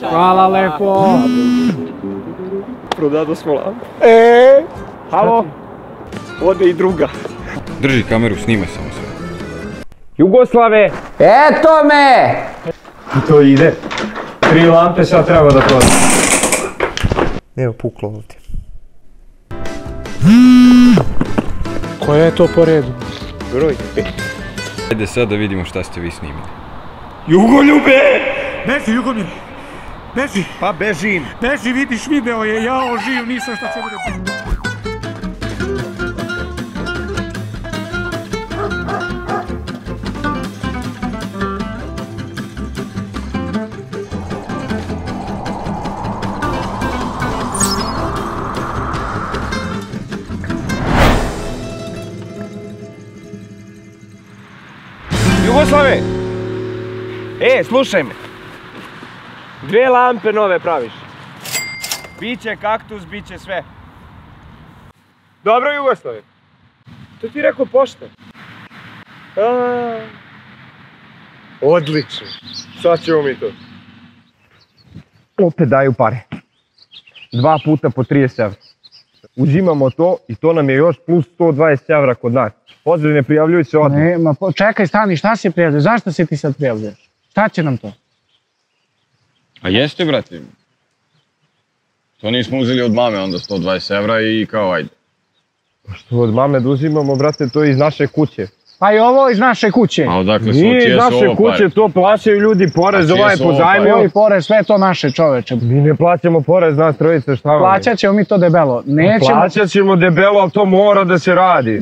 Hvala lepo. Prodado smo lampu. Halo? Ode i druga. Drži kameru, snime samo sve. Jugoslave! Eto me! To ide. 3 lampe sad treba da prodam. Evo, puklo ovdje. Koja je to po redu? Broj 5. Ajde sad da vidimo šta ste vi snimili. Jugoljube! Beži, Jugomir! Beži! Pa bežim! Beži, vidiš, video je, jao, živ, nisam šta će bude. Jugoslave! Slušaj me. 2 lampe nove praviš. Biće kaktus, biće sve. Dobro, Jugoslave. To ti rekao pošta. Odlično. Sad ćemo mi to. Opet daju pare. 2 puta po 30 evra. Uzimamo to i to nam je još plus 120 evra kod nas. Pozdrav, ne prijavljuj se odmah. Ne, ma čekaj, stani, šta se prijavljuje? Zašto se ti sad prijavljuješ? Šta će nam to? A jeste, brate? To nismo uzeli od mame onda 120 evra i kao ajde. Što od mame da uzimamo, brate, to je iz naše kuće. Pa i ovo iz naše kuće. A odakle su, Nije iz čije su naše ovo kuće, pare? to plaćaju ljudi porez, A čije ovaj su ovo pozajmio. Ovi porez, sve to naše, čoveče. Mi ne plaćamo porez, nas trojice, šta vam je? Plaćat ćemo mi to debelo. Nećemo... Plaćat ćemo debelo, ali to mora da se radi.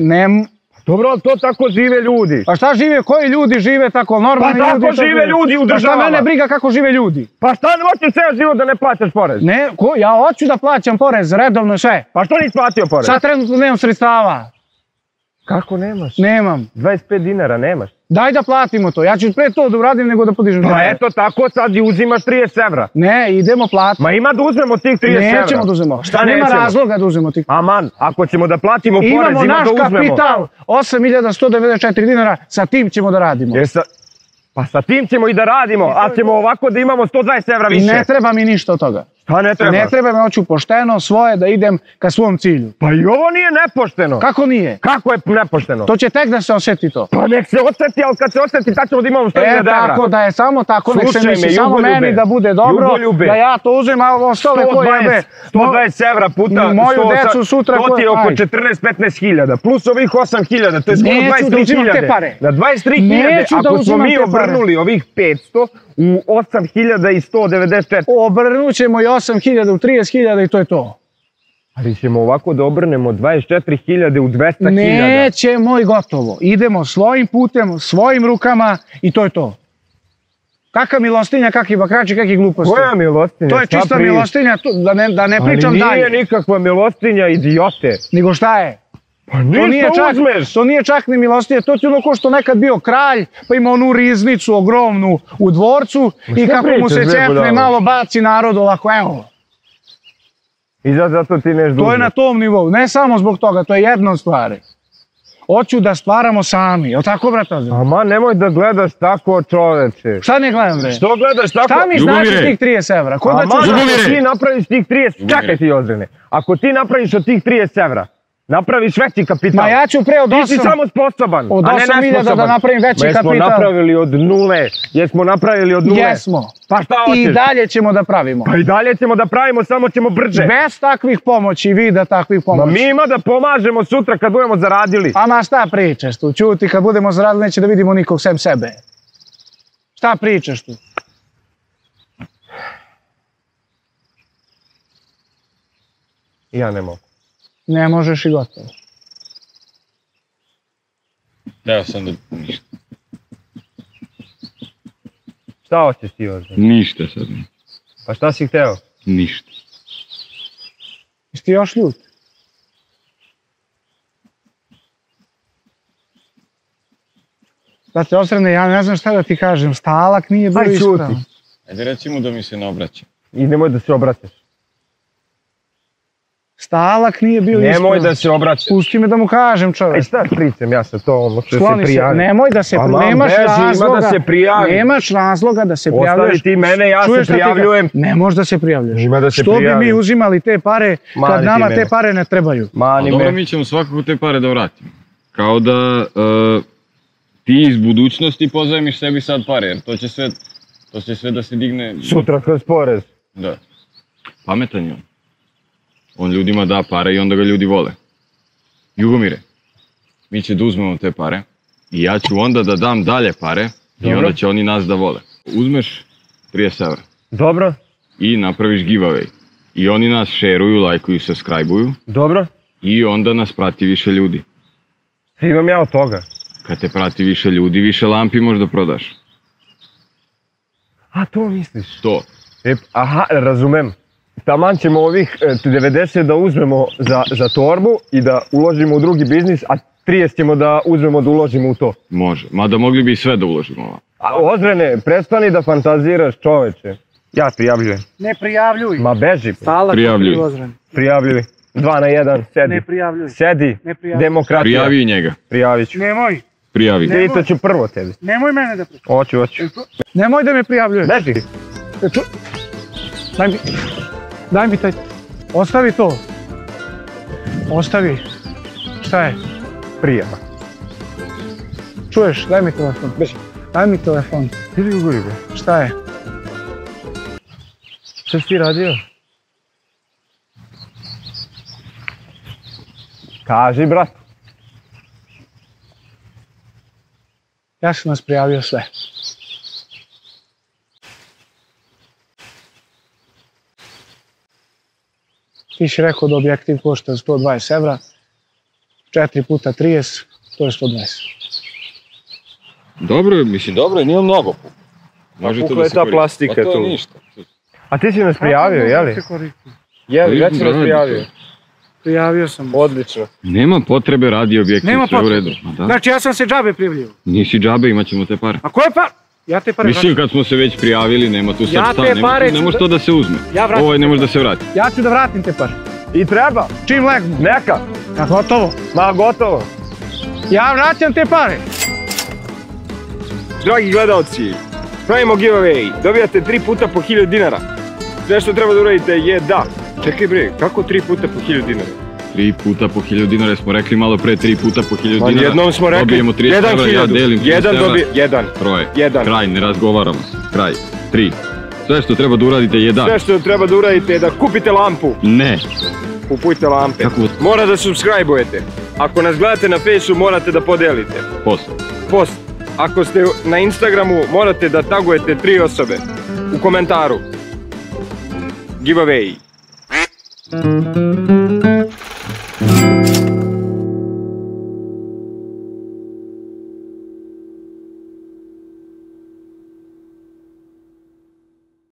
Dobro, ali to tako žive ljudi. Pa šta žive, koji ljudi žive tako, normalni Pa ljudi? tako žive ljudi u državama. Pa šta mene briga kako žive ljudi? Pa šta hoćeš ceo život da ne plaćaš porez? Ne, ja hoću da plaćam porez, redovno sve. Pa što nisi platio porez? Sad trenutno nemam sredstava. Kako nemaš? Nemam. 25 dinara nemaš. Daj da platimo to, ja ću pre to da uradim nego da podižem. Pa eto tako sad i uzimaš 30 evra. Ne, idemo platiti. Ma ima da uzmemo tih 30 evra. Nećemo da uzmemo. Šta Nema nećemo? razloga da uzmemo tih. Aman, ako ćemo da platimo porez, Imamo ima naš da uzmemo. kapital, 8.194 dinara, sa tim ćemo da radimo. Pa sa tim ćemo i da radimo, ali ćemo ovako da imamo 120 evra više. Ne treba mi ništa od toga. Šta ne treba? Ne treba mi, hoću pošteno svoje da idem ka svom cilju. Pa i ovo nije nepošteno. Kako nije? Kako je nepošteno? To će tek da se osjeti to. Pa nek se osjeti, ali kad se osjeti tad ćemo da imamo 100.000 evra. Tako da je samo tako, nek se Slušaj misli me, samo Jugoljube, meni da bude dobro, Jugoljube. da ja to uzem, a ostale koje jebe. 120 evra puta moju decu sutra to ti je oko aj. 14-15 hiljada, plus ovih 8 hiljada, to je skoro Neću da 23 uzimam te hiljade. pare. Na 23 hiljade, Neću da ako smo uzimam mi te pare. obrnuli ovih 500 u 8.194. Obrnut ćemo i 8.000 u 30.000 i to je to. Ali ćemo ovako da obrnemo 24.000 u 200.000. Nećemo i gotovo. Idemo svojim putem, svojim rukama i to je to. Kakva milostinja, kakvi bakrači, kakvi gluposti. Koja milostinja? To je Šta čista pričaš? milostinja, da ne pričam Ali dalje. nije nikakva milostinja, idiote. Nego šta je? Pa ništa uzmeš. To nije čak ni milostinja, to ti ono ko što nekad bio kralj, pa ima onu riznicu ogromnu u dvorcu i kako mu se cefne malo baci narod ovako, evo. I zato ti neš To je na tom nivou, ne samo zbog toga, to je jedna od stvari. Hoću da stvaramo sami, je li tako, brataze? Ama nemoj da gledaš tako, čoveče. Šta ne gledam, bre? Što gledaš tako? Šta mi znači tih 30 evra? Ko da ću... Ako ti napraviš tih 30... Čakaj ti, Ozrene. Ako ti napraviš od tih 30 evra, napraviš veći kapital. Ma ja ću pre od 8... Ti si samo sposoban, od a ne 8.000 nesposoban. da napravim veći kapital. Jesmo napravili od nule. Jesmo napravili od nule. Jesmo. Pa šta hoćeš? I dalje ćemo da pravimo. Pa i dalje ćemo da pravimo, samo ćemo brže. Bez takvih pomoći, vida takvih Ma pomoći. mi ima da pomažemo sutra kad budemo zaradili. Ama šta pričaš tu? Čuti, kad budemo zaradili neće da vidimo nikog sem sebe. Šta pričaš tu? Ja ne mogu. Ne možeš i gotovo. Teo sam da... Ništa. Šta hoćeš ti, Ozren? Ništa sad ne. Pa šta si hteo? Ništa. Jesi ti još ljut? Znate, Osrene, ja ne znam šta da ti kažem. Stalak nije bio ispravan. Ajde reci mu da mi se ne obraća. I nemoj da se obraćaš. Stalak nije bio ispravan. Nemoj da se obraćaš. Pusti me da mu kažem, čovjek. Aj šta pričam ja sa to, ono što se Skloni se, prijavi. nemoj da se, nemaš razloga, da se prijavi. Nemaš razloga da se prijavljuješ. Ostavi ti mene, ja se prijavljujem. Ne možeš da se prijavljaš. Ima da se Što bi prijavim. mi uzimali te pare kad nama te pare ne trebaju? A dobro, mi ćemo svakako te pare da vratimo. Kao da ti iz budućnosti pozajmiš sebi sad pare, jer to će sve da se digne... Sutra kroz porez. Da. Pametan je on. On ljudima da pare i onda ga ljudi vole. Jugomire, mi će da uzmemo te pare i ja ću onda da dam dalje pare i onda će oni nas da vole. Uzmeš 30 evra. Dobro. I napraviš giveaway. I oni nas šeruju, lajkuju, subscribe-uju. Dobro. I onda nas prati više ljudi. Imam ja od toga. Kad te prati više ljudi, više lampi možda prodaš. A to misliš? To. Aha, razumem. Taman ćemo ovih 90 da uzmemo za torbu i da uložimo u drugi biznis, a 30 ćemo da uzmemo da uložimo u to. Može, mada mogli bi i sve da uložimo. A Ozrene, prestani da fantaziraš, čoveče. Ja prijavljujem. Ne prijavljuj. Ma beži. Prijavljuj. Prijavljuj. 2 na 1, sedi. Ne prijavljuj. Sedi. Demokratija. Prijavi njega. Prijavit ću. Nemoj. Prijavi. Pitat ću prvo tebi. Nemoj mene da prijavljuješ. Hoću. Nemoj da me prijavljuješ. Beži. Daj mi taj... Ostavi to. Ostavi. Šta je? Prijava. Čuješ? Daj mi telefon. Daj mi telefon. Ili ugori be. Šta je? Šta si ti radio? Kaži, brat. Ja sam nas prijavio sve. Ti si rekao da objektiv košta 120 evra, 4 puta 30, to je 120. Dobro je, mislim, dobro je, nije mnogo. Može to da se koristi. Plastika pa to tu. je ništa. A ti si nas prijavio, jeli? Jeli, već si nas prijavio. Prijavio sam. Odlično. Nema potrebe, radi objektiv, Nema sve u potrebe. redu. Da. Znači ja sam se džabe prijavio. Nisi džabe, imat ćemo te pare. A koje par? Ja te pare Mislim, kad smo se već prijavili, nema tu sad Ja šta, te pare ne ću može da- to da se uzme. Ja vratim Ovaj ne te može da se vrati. Ja ću da vratim te pare. I treba. Čim legnu. Neka. Ja gotovo. Ma gotovo. Ja vraćam te pare. Dragi gledalci, pravimo giveaway. Dobijate 3 puta po 1000 dinara. Sve što treba da uradite je da... Čekaj bre, kako 3 puta po 1000 dinara? 3 puta po 1000 dinara, smo rekli malo pre 3 puta po 1000 dinara. Jednom smo rekli, Dobijemo 30 evra, ja delim 30 jedan evra. dobije, jedan. Troje. Jedan. Kraj, ne razgovaramo se. Kraj. 3. Sve što treba da uradite je da. Sve što treba da uradite je da kupite lampu. Ne. Kupujte lampe. Kako? Mora da subscribe-ujete. Ako nas gledate na Fejsu, morate da podelite. Post. Ako ste na Instagramu, morate da tagujete 3 osobe. U komentaru. Giveaway.